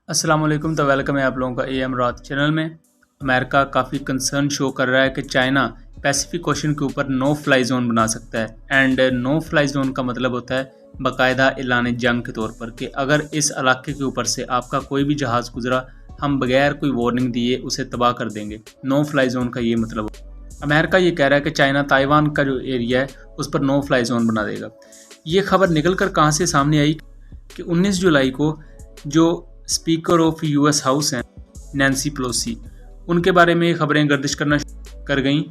अस्सलाम वालेकुम। तो वेलकम है आप लोगों का एम रात चैनल में। अमेरिका काफ़ी कंसर्न शो कर रहा है कि चाइना पैसिफिक ओशन के ऊपर नो फ्लाई जोन बना सकता है। एंड नो फ्लाई जोन का मतलब होता है बाकायदा ऐलान जंग के तौर पर कि अगर इस इलाके के ऊपर से आपका कोई भी जहाज़ गुजरा, हम बगैर कोई वार्निंग दिए उसे तबाह कर देंगे। नो फ्लाई जोन का ये मतलब। अमेरिका ये कह रहा है कि चाइना ताइवान का जो एरिया है उस पर नो फ्लाई जोन बना देगा। ये खबर निकल कर कहाँ से सामने आई कि 19 जुलाई को जो स्पीकर ऑफ यूएस हाउस हैं नैन्सी पेलोसी, उनके बारे में खबरें गर्दिश करना कर गईं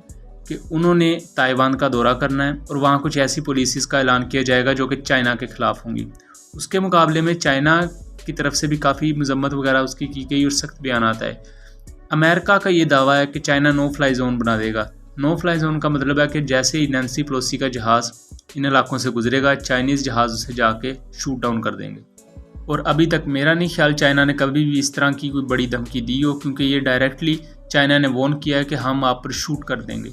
कि उन्होंने ताइवान का दौरा करना है और वहाँ कुछ ऐसी पॉलिसीज़ का ऐलान किया जाएगा जो कि चाइना के ख़िलाफ़ होंगी। उसके मुकाबले में चाइना की तरफ से भी काफ़ी मजम्मत वगैरह उसकी की गई और सख्त बयान आता है। अमेरिका का ये दावा है कि चाइना नो फ्लाई जोन बना देगा। नो फ्लाई जोन का मतलब है कि जैसे ही नैन्सी पेलोसी का जहाज़ इन इलाकों से गुजरेगा, चाइनीज़ जहाज़ उसे जाके शूट डाउन कर देंगे। और अभी तक मेरा नहीं ख्याल चाइना ने कभी भी इस तरह की कोई बड़ी धमकी दी हो, क्योंकि ये डायरेक्टली चाइना ने वॉर्न किया है कि हम आप पर शूट कर देंगे।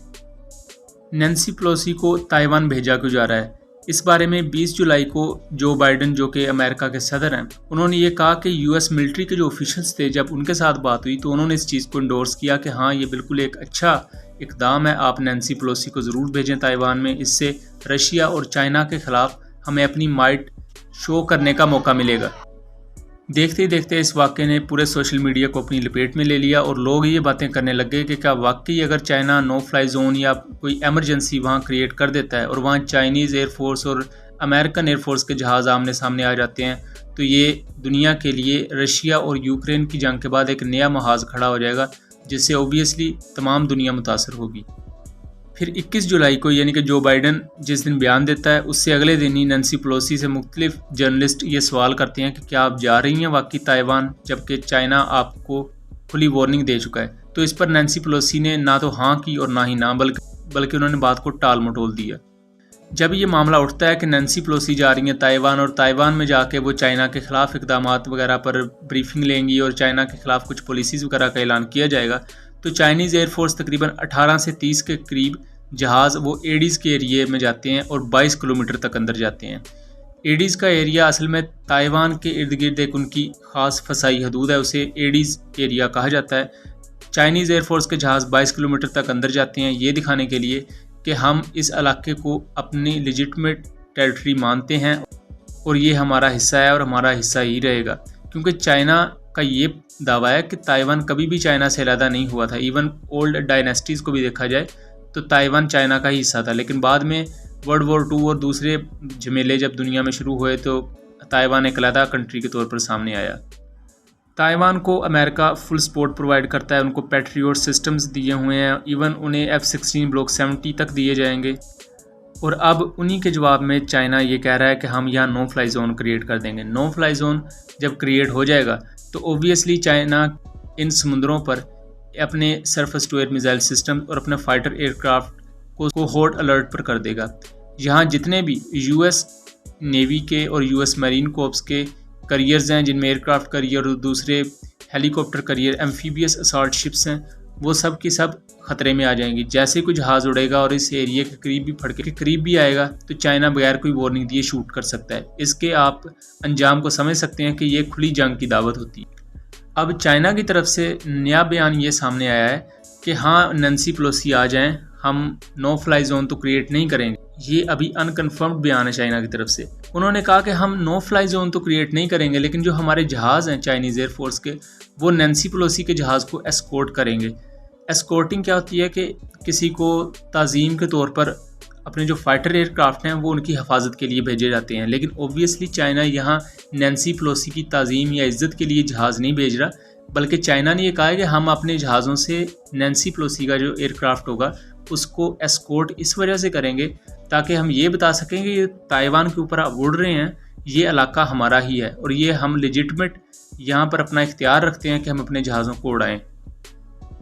नैन्सी पेलोसी को ताइवान भेजा क्यों जा रहा है? इस बारे में 20 जुलाई को जो बाइडन, जो कि अमेरिका के सदर हैं, उन्होंने ये कहा कि यूएस मिलिट्री के जो ऑफिशियल्स थे, जब उनके साथ बात हुई तो उन्होंने इस चीज़ को इंडोर्स किया कि हाँ, ये बिल्कुल एक अच्छा इकदाम है, आप नैन्सी पेलोसी को ज़रूर भेजें ताइवान में। इससे रशिया और चाइना के ख़िलाफ़ हमें अपनी माइट शो करने का मौका मिलेगा। देखते ही देखते इस वाक़े ने पूरे सोशल मीडिया को अपनी लपेट में ले लिया और लोग ये बातें करने लग गए कि क्या वाकई अगर चाइना नो फ्लाई जोन या कोई एमरजेंसी वहाँ क्रिएट कर देता है और वहाँ चाइनीज़ एयरफोर्स और अमेरिकन एयरफोर्स के जहाज़ आमने सामने आ जाते हैं, तो ये दुनिया के लिए रशिया और यूक्रेन की जंग के बाद एक नया महाज खड़ा हो जाएगा, जिससे ओबियसली तमाम दुनिया मुतासर होगी। फिर 21 जुलाई को, यानी कि जो बाइडन जिस दिन बयान देता है उससे अगले दिन ही नैन्सी पेलोसी से मुख्तलिफ जर्नलिस्ट ये सवाल करते हैं कि क्या आप जा रही हैं वाकई ताइवान, जबकि चाइना आपको खुली वार्निंग दे चुका है। तो इस पर नैन्सी पेलोसी ने ना तो हाँ की और ना ही ना, बल्कि उन्होंने बात को टाल मटोल दिया। जब ये मामला उठता है कि नैन्सी पेलोसी जा रही हैं ताइवान और ताइवान में जाके वो चाइना के ख़िलाफ़ इक़दाम वगैरह पर ब्रीफिंग लेंगी और चाइना के ख़िलाफ़ कुछ पॉलिसीज़ वगैरह का ऐलान किया जाएगा, तो चाइनीज़ एयरफोर्स तकरीबन 18 से 30 के करीब जहाज़ वो एडीज़ के एरिए में जाते हैं और 22 किलोमीटर तक अंदर जाते हैं। एडीज़ का एरिया असल में ताइवान के इर्द गिर्द एक उनकी ख़ास फसाई हदूद है, उसे एडीज़ एरिया कहा जाता है। चाइनीज़ एयरफोर्स के जहाज़ 22 किलोमीटर तक अंदर जाते हैं, ये दिखाने के लिए कि हम इस इलाके को अपनी लेजिटिमेट टेरिटरी मानते हैं और ये हमारा हिस्सा है और हमारा हिस्सा ही रहेगा। क्योंकि चाइना का ये दावा है कि ताइवान कभी भी चाइना से अलहदा नहीं हुआ था। इवन ओल्ड डायनेस्टीज़ को भी देखा जाए तो ताइवान चाइना का ही हिस्सा था, लेकिन बाद में वर्ल्ड वॉर 2 और दूसरे झमेले जब दुनिया में शुरू हुए तो ताइवान एक अलहदा कंट्री के तौर पर सामने आया। ताइवान को अमेरिका फुल सपोर्ट प्रोवाइड करता है, उनको पैट्रियोट सिस्टम्स दिए हुए हैं, इवन उन्हें F-16 ब्लॉक 70 तक दिए जाएंगे। और अब उन्हीं के जवाब में चाइना ये कह रहा है कि हम यहाँ नो फ्लाई जोन क्रिएट कर देंगे। नो फ्लाई जोन जब क्रिएट हो जाएगा तो ओबियसली चाइना इन समुद्रों पर अपने surface to air missile system और अपने फाइटर एयरक्राफ्ट को हॉट अलर्ट पर कर देगा। यहाँ जितने भी यूएस नेवी के और यूएस मरीन कोर्प्स के करियर्स हैं, जिनमें एयरक्राफ्ट करियर और दूसरे helicopter career, amphibious assault ships हैं, वो सब की सब खतरे में आ जाएंगी। जैसे कोई जहाज़ उड़ेगा और इस एरिया के करीब भी फड़के के करीब भी आएगा तो चाइना बगैर कोई वार्निंग दिए शूट कर सकता है। इसके आप अंजाम को समझ सकते हैं कि ये खुली जंग की दावत होती है। अब चाइना की तरफ से नया बयान ये सामने आया है कि हाँ, नैन्सी पेलोसी आ जाएं, हम नो फ्लाई जोन तो क्रिएट नहीं करेंगे। ये अभी अनकन्फर्म्ड बयान है चाइना की तरफ से। उन्होंने कहा कि हम नो फ्लाई जोन तो क्रिएट नहीं करेंगे, लेकिन जो हमारे जहाज़ हैं चाइनीज़ एयरफोर्स के, वो नैन्सी पेलोसी के जहाज़ को एस्कॉर्ट करेंगे। एस्कॉर्टिंग क्या होती है कि किसी को ताज़ीम के तौर पर अपने जो फाइटर एयरक्राफ्ट हैं वो उनकी हिफाजत के लिए भेजे जाते हैं। लेकिन ओबियसली चाइना यहाँ नैन्सी पेलोसी की ताज़ीम या इज़्ज़त के लिए जहाज़ नहीं भेज रहा, बल्कि चाइना ने यह कहा है कि हम अपने जहाज़ों से नैन्सी पेलोसी का जो एयरक्राफ्ट होगा उसको एस्कॉर्ट इस वजह से करेंगे ताकि हम ये बता सकें कि ये ताइवान के ऊपर आप उड़ रहे हैं, ये इलाका हमारा ही है और ये हम लेजिटिमेट यहाँ पर अपना इख्तियार रखते हैं कि हम अपने जहाज़ों को उड़ाएँ।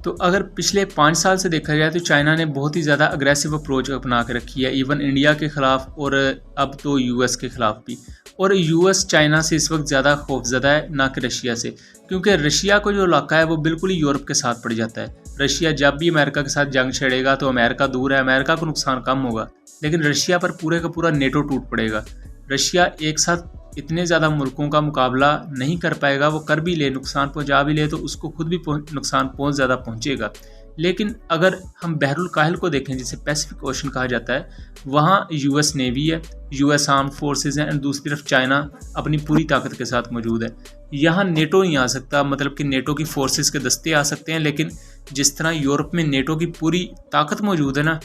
तो अगर पिछले 5 साल से देखा जाए तो चाइना ने बहुत ही ज़्यादा अग्रेसिव अप्रोच अपना के रखी है, इवन इंडिया के ख़िलाफ़ और अब तो यूएस के ख़िलाफ़ भी। और यूएस चाइना से इस वक्त ज़्यादा खौफज़दा है ना कि रशिया से, क्योंकि रशिया को जो इलाका है वो बिल्कुल ही यूरोप के साथ पड़ जाता है। रशिया जब भी अमेरिका के साथ जंग छेड़ेगा तो अमेरिका दूर है, अमेरिका को नुकसान कम होगा, लेकिन रशिया पर पूरे का पूरा नेटो टूट पड़ेगा। रशिया एक साथ इतने ज़्यादा मुल्कों का मुकाबला नहीं कर पाएगा, वो कर भी ले, नुकसान पहुंचा भी ले, तो उसको खुद भी नुकसान बहुत ज़्यादा पहुंचेगा। लेकिन अगर हम बहरुल काहिल को देखें, जिसे पैसिफिक ओशन कहा जाता है, वहाँ यूएस नेवी है, यूएस आर्म फोर्सेस हैं, एंड दूसरी तरफ चाइना अपनी पूरी ताकत के साथ मौजूद है। यहाँ नेटो नहीं आ सकता, मतलब कि नेटो की फोर्सेस के दस्ते आ सकते हैं, लेकिन जिस तरह यूरोप में नेटो की पूरी ताकत मौजूद है ना,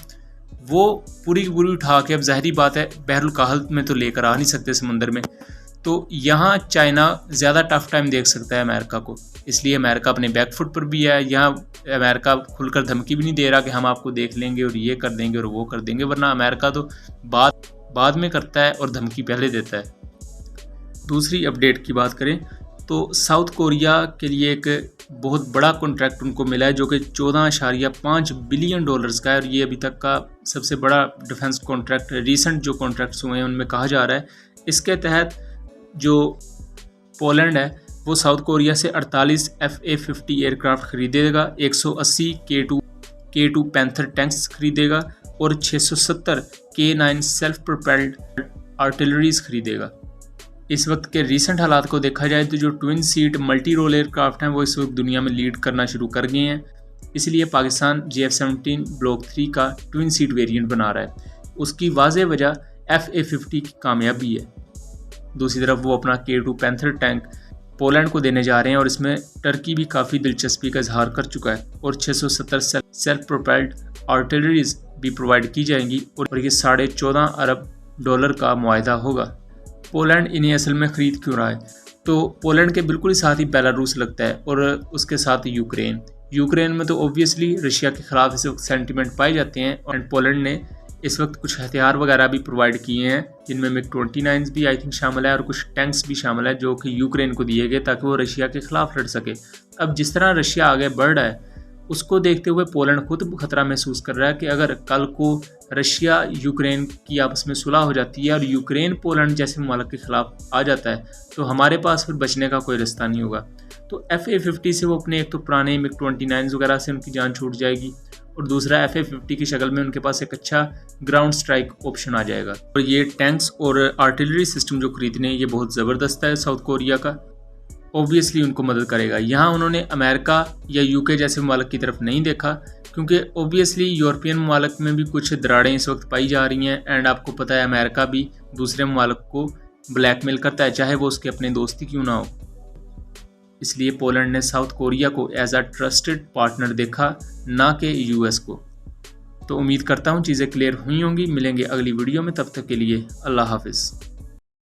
वो पूरी की पूरी उठा के, अब ज़ाहिरी बात है बहरुल काहिल में तो लेकर आ नहीं सकते समंदर में, तो यहाँ चाइना ज़्यादा टफ टाइम देख सकता है अमेरिका को। इसलिए अमेरिका अपने बैकफुट पर भी है। यहाँ अमेरिका खुलकर धमकी भी नहीं दे रहा कि हम आपको देख लेंगे और ये कर देंगे और वो कर देंगे, वरना अमेरिका तो बाद में करता है और धमकी पहले देता है। दूसरी अपडेट की बात करें तो साउथ कोरिया के लिए एक बहुत बड़ा कॉन्ट्रैक्ट उनको मिला है, जो कि 14.5 बिलियन डॉलर्स का है, और ये अभी तक का सबसे बड़ा डिफेंस कॉन्ट्रैक्ट है। रिसेंट जो कॉन्ट्रैक्ट्स हुए हैं उनमें कहा जा रहा है इसके तहत जो पोलैंड है वो साउथ कोरिया से 48 FA-50 एयरक्राफ्ट खरीदेगा, 180 K2 पैंथर टैंक्स खरीदेगा और 670 K9 सेल्फ प्रोपेल्ड आर्टिलरीज खरीदेगा। इस वक्त के रीसेंट हालात को देखा जाए तो जो twin seat multi role aircraft हैं वो इस वक्त दुनिया में लीड करना शुरू कर गए हैं। इसलिए पाकिस्तान JF-17 ब्लॉक 3 का ट्विन सीट वेरिएंट बना रहा है। उसकी वाज़ेह वजह FA-50 की कामयाबी है। दूसरी तरफ वो अपना K2 पैंथर टैंक पोलैंड को देने जा रहे हैं, और इसमें टर्की भी काफ़ी दिलचस्पी का इजहार कर चुका है, और 670 सेल्फ प्रोपेल्ड आर्टिलरीज भी प्रोवाइड की जाएंगी, और ये $14.5 अरब का मुआहदा होगा। पोलैंड इन्हें असल में ख़रीद क्यों रहा है? तो पोलैंड के बिल्कुल साथ ही बेलारूस लगता है, और उसके साथ यूक्रेन में तो ऑब्वियसली रशिया के ख़िलाफ़ इस वक्त सेंटिमेंट पाए जाते हैं, और पोलैंड ने इस वक्त कुछ हथियार वगैरह भी प्रोवाइड किए हैं, जिनमें MiG-29 भी आई थिंक शामिल है, और कुछ टैंक्स भी शामिल है जो कि यूक्रेन को दिए गए ताकि वो रशिया के ख़िलाफ़ लड़ सके। अब जिस तरह रशिया आगे बढ़ रहा है उसको देखते हुए पोलैंड खुद खतरा महसूस कर रहा है कि अगर कल को रशिया यूक्रेन की आपस में सुलह हो जाती है और यूक्रेन पोलैंड जैसे ममालिक के ख़िलाफ़ आ जाता है तो हमारे पास फिर बचने का कोई रास्ता नहीं होगा। तो FA-50 से वो अपने एक तो पुराने MiG-29 वगैरह से उनकी जान छूट जाएगी, और दूसरा FA-50 की शक्ल में उनके पास एक अच्छा ग्राउंड स्ट्राइक ऑप्शन आ जाएगा। और ये टैंक्स और आर्टिलरी सिस्टम जो खरीदने ये बहुत ज़बरदस्त है साउथ कोरिया का, ऑब्वियसली उनको मदद करेगा। यहाँ उन्होंने अमेरिका या UK जैसे ममालिक की तरफ नहीं देखा, क्योंकि ऑब्वियसली यूरोपियन ममालिक में भी कुछ दरारें इस वक्त पाई जा रही हैं, एंड आपको पता है अमेरिका भी दूसरे ममालिक को ब्लैकमेल करता है, चाहे वो उसके अपने दोस्ती क्यों ना हो। इसलिए पोलैंड ने साउथ कोरिया को एज अ ट्रस्टेड पार्टनर देखा, ना कि US को। तो उम्मीद करता हूँ चीज़ें क्लियर हुई होंगी। मिलेंगे अगली वीडियो में, तब तक के लिए अल्लाह हाफिज़।